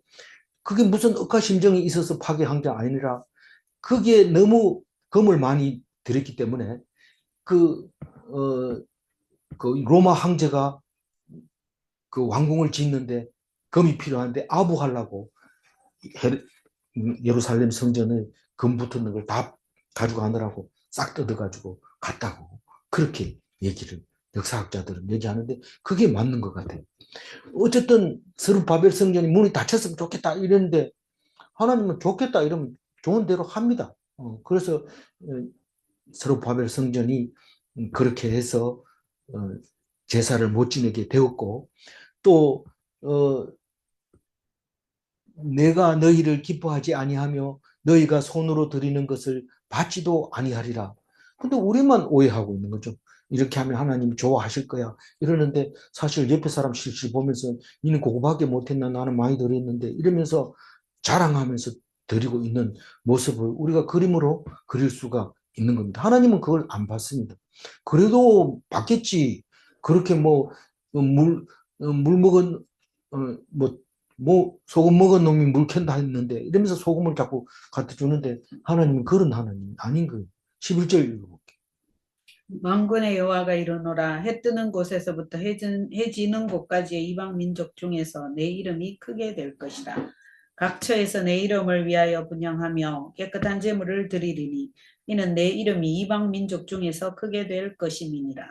그게 무슨 억하심정이 있어서 파괴한 게 아니라 그게 너무 금을 많이 들였기 때문에 그 로마 황제가 그 왕궁을 짓는데 금이 필요한데 아부하려고 예루살렘 성전에 금 붙은 걸 다 가져가느라고 싹 뜯어가지고 갔다고 그렇게 역사학자들은 얘기하는데 그게 맞는 것 같아요. 어쨌든 스룹바벨 성전이 문이 닫혔으면 좋겠다 이랬는데 하나님은 좋겠다 이러면 좋은 대로 합니다. 그래서 스룹바벨 성전이 그렇게 해서 제사를 못 지내게 되었고 또 내가 너희를 기뻐하지 아니하며 너희가 손으로 드리는 것을 받지도 아니하리라. 근데 우리만 오해하고 있는 거죠. 이렇게 하면 하나님 좋아하실 거야. 이러는데 사실 옆에 사람 실실 보면서 니는 그거밖에 못했나 나는 많이 드렸는데 이러면서 자랑하면서 드리고 있는 모습을 우리가 그림으로 그릴 수가 있는 겁니다. 하나님은 그걸 안 받습니다. 그래도 받겠지. 그렇게 물 먹은 소금 먹은 놈이 물 캔다 했는데 이러면서 소금을 자꾸 갖다 주는데 하나님은 그런 하나님이 아닌 거예요. 11절 읽어볼게요. 만군의 여호와가 이르노라 해 뜨는 곳에서부터 해 지는 곳까지의 이방 민족 중에서 내 이름이 크게 될 것이라. 각 처에서 내 이름을 위하여 분향하며 깨끗한 제물을 드리리니 이는 내 이름이 이방 민족 중에서 크게 될 것임이니라.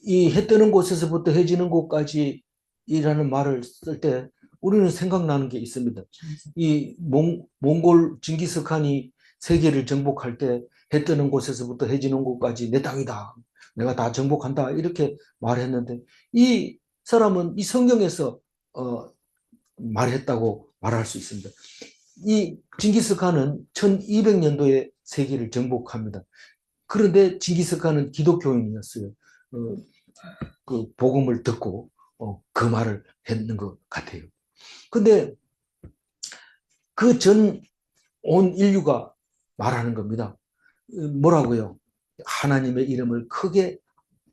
이 해 뜨는 곳에서부터 해 지는 곳까지 이라는 말을 쓸 때 우리는 생각나는 게 있습니다. 이 몽골 징기스칸이 세계를 정복할 때 해 뜨는 곳에서부터 해 지는 곳까지 내 땅이다. 내가 다 정복한다. 이렇게 말했는데 이 사람은 이 성경에서 말했다고 말할 수 있습니다. 이 징기스칸은 1200년도에 세계를 정복합니다. 그런데 징기스칸은 기독교인이었어요. 그 복음을 듣고 그 말을 했는 것 같아요. 근데 그 전 온 인류가 말하는 겁니다. 뭐라고요? 하나님의 이름을 크게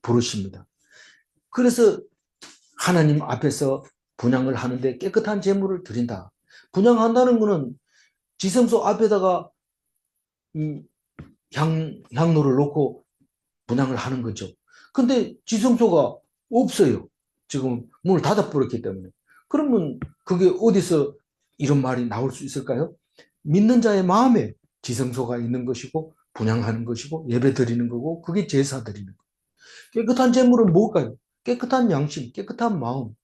부르십니다. 그래서 하나님 앞에서 분향을 하는데 깨끗한 제물을 드린다. 분향한다는 것은 지성소 앞에다가 향로를 놓고 분향을 하는 거죠. 근데 지성소가 없어요. 지금 문을 닫아버렸기 때문에. 그러면 그게 어디서 이런 말이 나올 수 있을까요? 믿는 자의 마음에 지성소가 있는 것이고 분향하는 것이고 예배 드리는 거고 그게 제사 드리는 거. 깨끗한 제물은 뭘까요? 깨끗한 양심, 깨끗한 마음.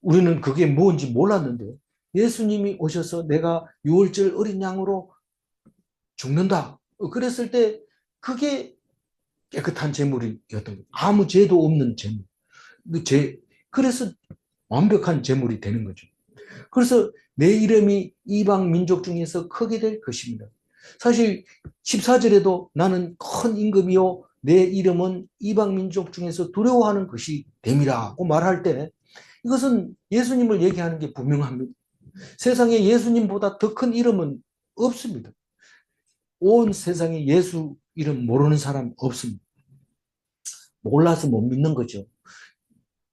우리는 그게 뭔지 몰랐는데 예수님이 오셔서 내가 유월절 어린 양으로 죽는다. 그랬을 때 그게 깨끗한 제물이었던 거예요. 아무 죄도 없는 제물. 그래서 완벽한 제물이 되는 거죠. 그래서 내 이름이 이방 민족 중에서 크게 될 것입니다. 사실 14절에도 나는 큰 임금이요 내 이름은 이방 민족 중에서 두려워하는 것이 됨이라고 말할 때 이것은 예수님을 얘기하는 게 분명합니다. 세상에 예수님보다 더 큰 이름은 없습니다. 온 세상에 예수 이름 모르는 사람 없습니다. 몰라서 못 믿는 거죠.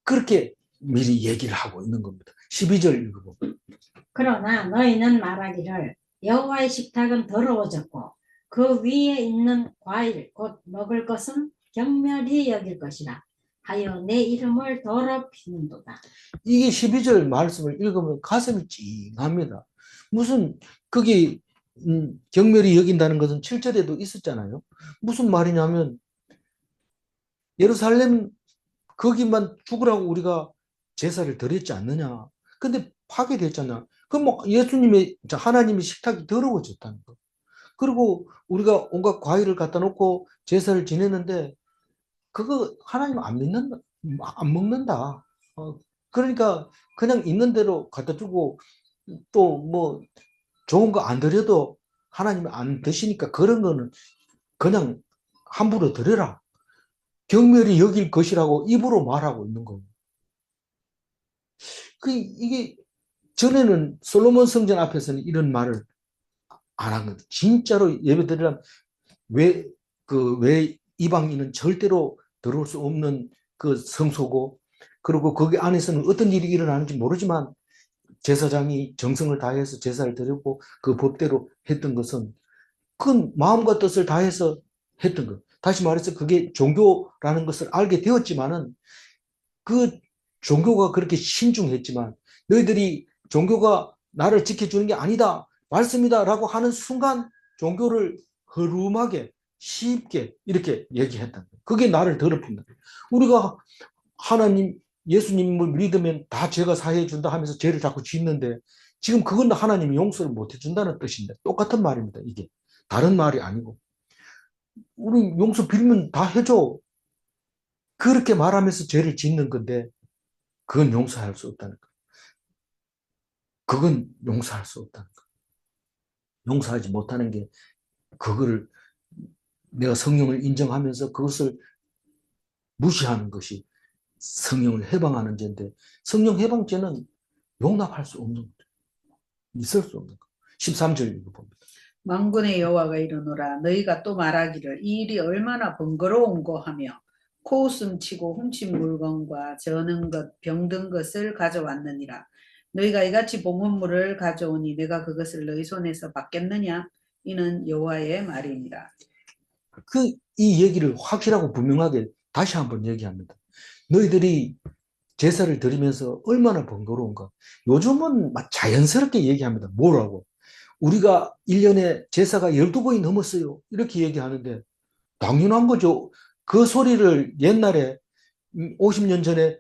그렇게 미리 얘기를 하고 있는 겁니다. 12절 읽어보면 그러나 너희는 말하기를 여호와의 식탁은 더러워졌고 그 위에 있는 과일 곧 먹을 것은 경멸히 여길 것이라 하여 내 이름을 더럽히는도다. 이게 12절 말씀을 읽으면 가슴이 찡합니다. 무슨 그게 경멸히 여긴다는 것은 7절에도 있었잖아요. 무슨 말이냐면 예루살렘 거기만 죽으라고 우리가 제사를 드렸지 않느냐. 근데 파괴됐잖아. 그럼 뭐 예수님의 하나님의 식탁이 더러워졌다는 거. 그리고 우리가 온갖 과일을 갖다 놓고 제사를 지냈는데 그거 하나님 안 먹는다. 그러니까 그냥 있는 대로 갖다 주고 또 뭐 좋은 거 안 드려도 하나님이 안 드시니까 그런 거는 그냥 함부로 드려라. 경멸이 여길 것이라고 입으로 말하고 있는 거예요. 이게 전에는 솔로몬 성전 앞에서는 이런 말을 안 한 거예요. 진짜로 예배 드리려면 왜 이방인은 절대로 들어올 수 없는 그 성소고 그리고 거기 안에서는 어떤 일이 일어나는지 모르지만 제사장이 정성을 다해서 제사를 드리고 그 법대로 했던 것은 큰 마음과 뜻을 다해서 했던 것. 다시 말해서 그게 종교라는 것을 알게 되었지만은 그 종교가 그렇게 신중했지만 너희들이 종교가 나를 지켜주는 게 아니다. 말씀이다 라고 하는 순간 종교를 허름하게 쉽게 이렇게 얘기했다. 그게 나를 더럽힌다. 우리가 하나님 예수님을 믿으면 다 죄가 사해 준다 하면서 죄를 자꾸 짓는데 지금 그건 하나님이 용서를 못 해준다는 뜻인데 똑같은 말입니다. 이게 다른 말이 아니고 우리 용서 빌면 다 해줘. 그렇게 말하면서 죄를 짓는 건데 그건 용서할 수 없다는 거. 그건 용서할 수 없다는 거. 용서하지 못하는 게 그거를 내가 성령을 인정하면서 그것을 무시하는 것이 성령을 해방하는 죄인데 성령 해방죄는 용납할 수 없는 거죠. 있을 수 없는 거. 13절 읽어봅니다. 만군의 여호와가 이르노라 너희가 또 말하기를 이 일이 얼마나 번거로운고 하며 코웃음 치고 훔친 물건과 저는 것 병든 것을 가져왔느니라. 너희가 이같이 봉헌물을 가져오니 내가 그것을 너희 손에서 받겠느냐? 이는 여호와의 말이니라. 이 얘기를 확실하고 분명하게 다시 한번 얘기합니다. 너희들이 제사를 드리면서 얼마나 번거로운가. 요즘은 막 자연스럽게 얘기합니다. 뭐라고? 우리가 1년에 제사가 12번이 넘었어요. 이렇게 얘기하는데 당연한 거죠. 그 소리를 옛날에 50년 전에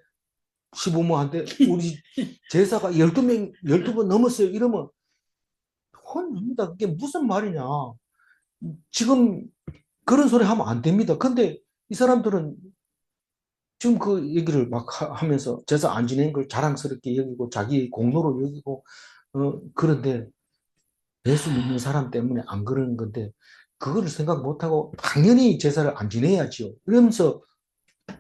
시부모한테 우리 제사가 12번 넘었어요. 이러면 혼납니다. 그게 무슨 말이냐. 지금 그런 소리 하면 안 됩니다. 근데 이 사람들은 지금 그 얘기를 막 하면서 제사 안 지낸 걸 자랑스럽게 여기고 자기 공로로 여기고 그런데 예수 믿는 사람 때문에 안 그러는 건데 그거를 생각 못하고 당연히 제사를 안 지내야지요. 이러면서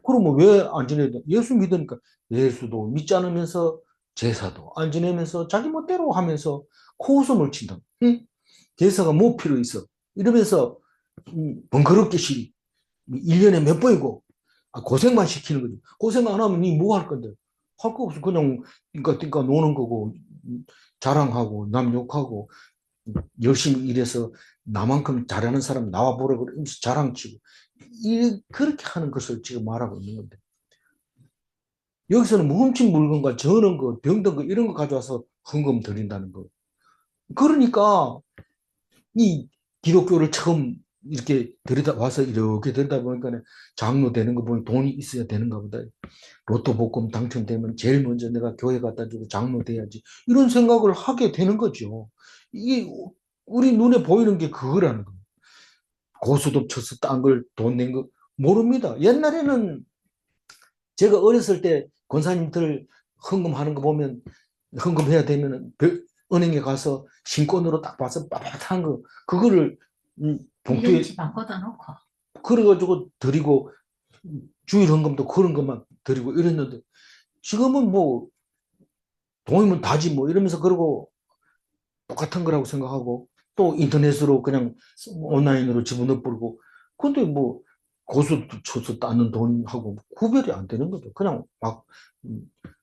그러면 왜 안 지내야 돼? 예수 믿으니까 예수도 믿지 않으면서 제사도 안 지내면서 자기 멋대로 하면서 코웃음을 친다. 응? 제사가 뭐 필요 있어? 이러면서 번거롭게 시리. 1년에 몇 번이고 고생만 시키는 거지. 고생 안 하면 니 뭐 할 건데? 할 거 없어. 그냥 그러니까 노는 거고 자랑하고 남 욕하고 열심히 일해서 나만큼 잘하는 사람 나와 보라고 그러면서 자랑치고 그렇게 하는 것을 지금 말하고 있는 건데 여기서는 뭐 훔친 물건과 저는 거 병든 거 이런 거 가져와서 헌금 드린다는 거. 그러니까 이 기독교를 처음 이렇게 들여다 와서 이렇게 들여다 보니까 장로 되는 거 보니 돈이 있어야 되는가 보다. 로또 복권 당첨되면 제일 먼저 내가 교회 갖다 주고 장로 돼야지. 이런 생각을 하게 되는 거죠. 이게 우리 눈에 보이는 게 그거라는 거예요. 고수톱 쳐서 딴 걸 돈 낸 거 모릅니다. 옛날에는 제가 어렸을 때 권사님들 헌금하는 거 보면 헌금해야 되면 은행에 가서 신권으로 딱 봐서 빳빳한 거 그거를 봉투에 1년치 바꿔다 놓고 그래가지고 드리고 주일 헌금도 그런 것만 드리고 이랬는데 지금은 뭐 돈이면 다지 뭐 이러면서 그러고 똑같은 거라고 생각하고 또 인터넷으로 그냥 온라인으로 집어넣어 버리고 근데 뭐 고수 쳐서 따는 돈하고 구별이 안 되는 거죠. 그냥 막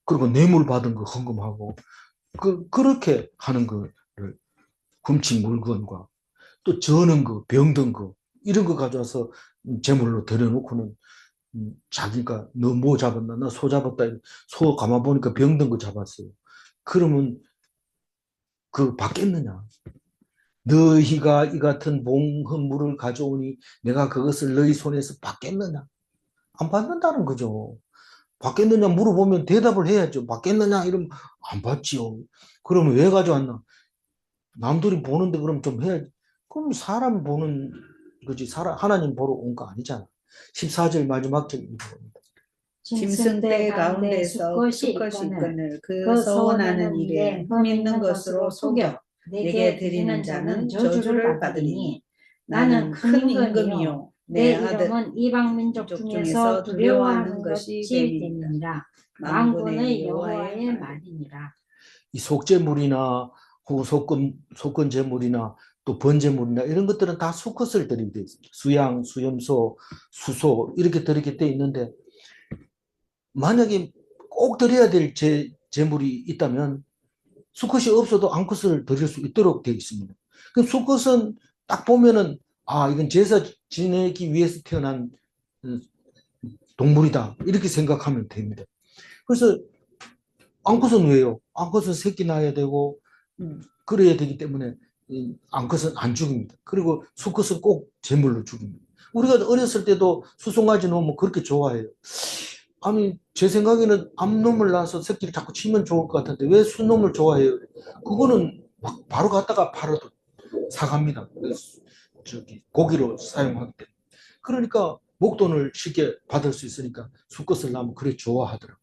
그리고 뇌물 받은 거 헌금하고 그렇게 하는 거를 훔친 물건과 또 저는 거 병든 거 이런 거 가져와서 제물로 들여놓고는 자기가 너 뭐 잡았나 나 소 잡았다 소 가만 보니까 병든 거 잡았어요. 그러면 그 받겠느냐? 너희가 이 같은 봉헌물을 가져오니 내가 그것을 너희 손에서 받겠느냐? 안 받는다는 거죠. 받겠느냐 물어보면 대답을 해야죠. 받겠느냐 이러면 안 받지요. 그러면 왜 가져왔나? 남들이 보는데 그럼 좀 해야지. 그럼 사람 보는 거지. 하나님 보러 온 거 아니잖아. 14절 마지막 절 읽어봅니다. 짐승대 가운데서 수컷이 있거늘 그 서원하는 일에 흠 있는 것으로 속여 내게 드리는 자는 저주를 받으니 나는 큰 임금이요 내 내 아들 이름은 이방 민족 중에서 두려워하는 것이 됨이니라. 만군의 여호와의 말이니라. 이 속죄물이나 혹은 속건 제물이나 또 번제물이나 이런 것들은 다 수컷을 드리게 돼 있습니다. 수양, 수염소, 수소 이렇게 드리게 돼 있는데 만약에 꼭 드려야 될 제물이 있다면 수컷이 없어도 암컷을 드릴 수 있도록 되어 있습니다. 그 수컷은 딱 보면은 이건 제사 지내기 위해서 태어난 동물이다 이렇게 생각하면 됩니다. 그래서 암컷은 왜요? 암컷은 새끼 낳아야 되고 그래야 되기 때문에 암컷은 안 죽입니다. 그리고 수컷은 꼭 제물로 죽입니다. 우리가 어렸을 때도 수송아지 놓으면 그렇게 좋아해요. 아니 제 생각에는 암놈을 낳아서 새끼를 자꾸 치면 좋을 것 같은데 왜 수놈을 좋아해요? 그거는 막 바로 갖다가 팔아도 사갑니다. 저기 고기로 사용하기 때문에. 그러니까 목돈을 쉽게 받을 수 있으니까 수컷을 낳으면 그래 좋아하더라고요.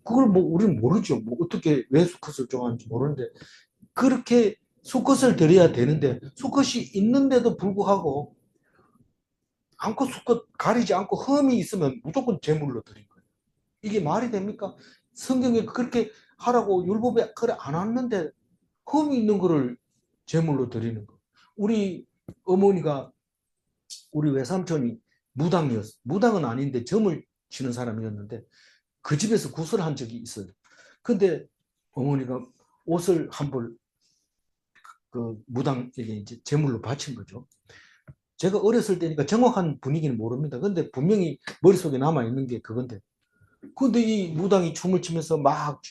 그걸 뭐 우리는 모르죠. 뭐 어떻게 왜 수컷을 좋아하는지 모르는데 그렇게 수컷을 드려야 되는데 수컷이 있는데도 불구하고 암컷 수컷 가리지 않고 흠이 있으면 무조건 제물로 드린 거예요. 이게 말이 됩니까? 성경에 그렇게 하라고 율법에 그래 안 왔는데 흠이 있는 거를 제물로 드리는 거. 우리 어머니가 우리 외삼촌이 무당이었어. 무당은 아닌데 점을 치는 사람이었는데 그 집에서 구슬한 적이 있어요. 근데 어머니가 옷을 한 벌 그 무당에게 이제 제물로 바친 거죠. 제가 어렸을 때니까 정확한 분위기는 모릅니다. 근데 분명히 머릿속에 남아있는 게 그건데. 근데 이 무당이 춤을 추면서 막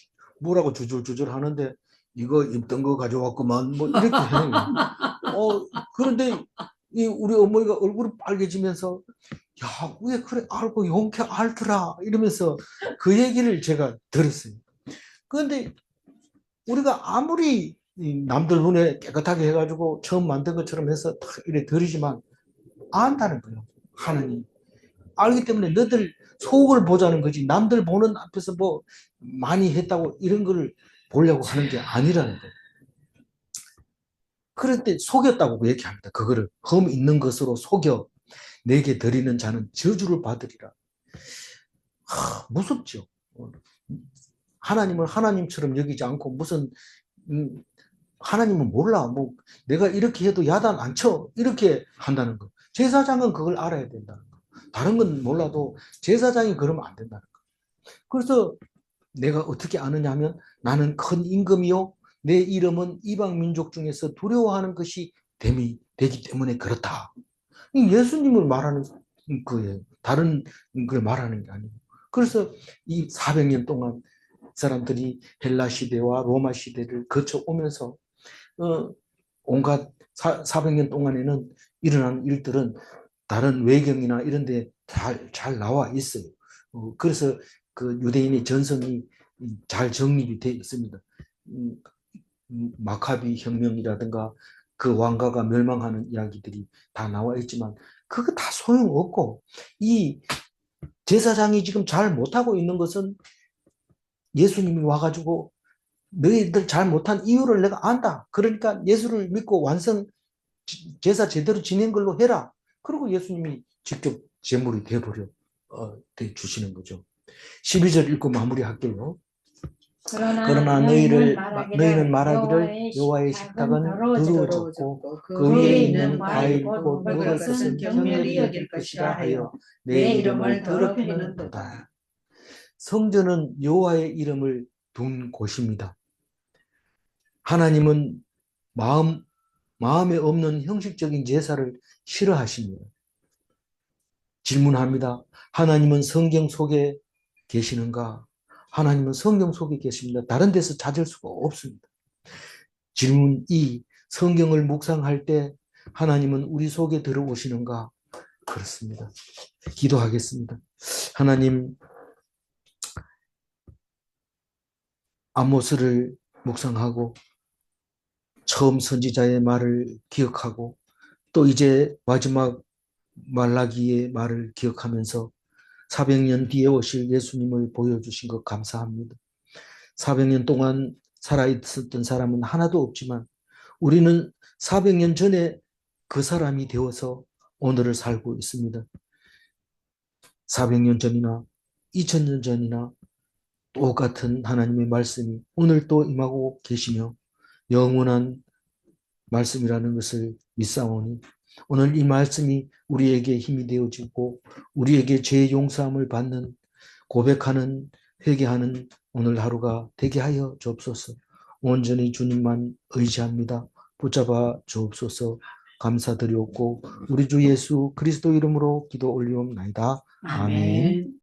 뭐라고 주줄주줄 하는데 이거 입던 거 가져왔구만 뭐 이렇게 해요. 그런데 이 우리 어머니가 얼굴이 빨개지면서 야, 왜 그래 알고 용케 알더라 이러면서 그 얘기를 제가 들었어요. 그런데 우리가 아무리 남들 눈에 깨끗하게 해가지고 처음 만든 것처럼 해서 딱 이래 드리지만 안다는 거예요. 하나님. 알기 때문에 너들 속을 보자는 거지 남들 보는 앞에서 뭐 많이 했다고 이런 걸 보려고 하는 게 아니라는 거예요. 그럴 때 속였다고 얘기합니다. 그거를 흠 있는 것으로 속여 내게 드리는 자는 저주를 받으리라. 무섭죠. 하나님을 하나님처럼 여기지 않고 무슨 하나님은 몰라. 뭐 내가 이렇게 해도 야단 안 쳐. 이렇게 한다는 거. 제사장은 그걸 알아야 된다는 거. 다른 건 몰라도 제사장이 그러면 안 된다는 거. 그래서 내가 어떻게 아느냐 하면 나는 큰 임금이요. 내 이름은 이방 민족 중에서 두려워하는 것이 되기 때문에 그렇다. 예수님을 말하는 거예요. 다른 걸 말하는 게 아니고. 그래서 이 400년 동안 사람들이 헬라 시대와 로마 시대를 거쳐오면서 온갖 400년 동안에는 일어난 일들은 다른 외경이나 이런 데 잘 나와 있어요. 그래서 그 유대인의 전성이 잘 정립이 되어 있습니다. 마카비 혁명이라든가 그 왕가가 멸망하는 이야기들이 다 나와 있지만 그거 다 소용없고 이 제사장이 지금 잘 못하고 있는 것은 예수님이 와가지고 너희들 잘 못한 이유를 내가 안다. 그러니까 예수를 믿고 제사 제대로 지낸 걸로 해라. 그리고 예수님이 직접 제물이 돼버려 돼 주시는 거죠. 12절 읽고 마무리할게요. 그러나 너희는 말하기를 여호와의 식탁은 더러워졌고 그 위에 있는 과일 곧 먹을 것은 경멸이 여길 것이라 하여 내 이름을 더럽히는도다. 성전은 여호와의 이름을 둔 곳입니다. 하나님은 마음에 없는 형식적인 제사를 싫어하십니다. 질문합니다. 하나님은 성경 속에 계시는가? 하나님은 성경 속에 계십니다. 다른 데서 찾을 수가 없습니다. 질문 2. 성경을 묵상할 때 하나님은 우리 속에 들어오시는가? 그렇습니다. 기도하겠습니다. 하나님, 아모스를 묵상하고 처음 선지자의 말을 기억하고 또 이제 마지막 말라기의 말을 기억하면서 400년 뒤에 오실 예수님을 보여주신 것 감사합니다. 400년 동안 살아있었던 사람은 하나도 없지만 우리는 400년 전에 그 사람이 되어서 오늘을 살고 있습니다. 400년 전이나 2000년 전이나 똑같은 하나님의 말씀이 오늘 또 임하고 계시며 영원한 말씀이라는 것을 믿사오니 오늘 이 말씀이 우리에게 힘이 되어지고 우리에게 죄 용서함을 받는 고백하는 회개하는 오늘 하루가 되게 하여 주옵소서. 온전히 주님만 의지합니다. 붙잡아 주옵소서. 감사드리옵고 우리 주 예수 그리스도 이름으로 기도 올리옵나이다. 아멘.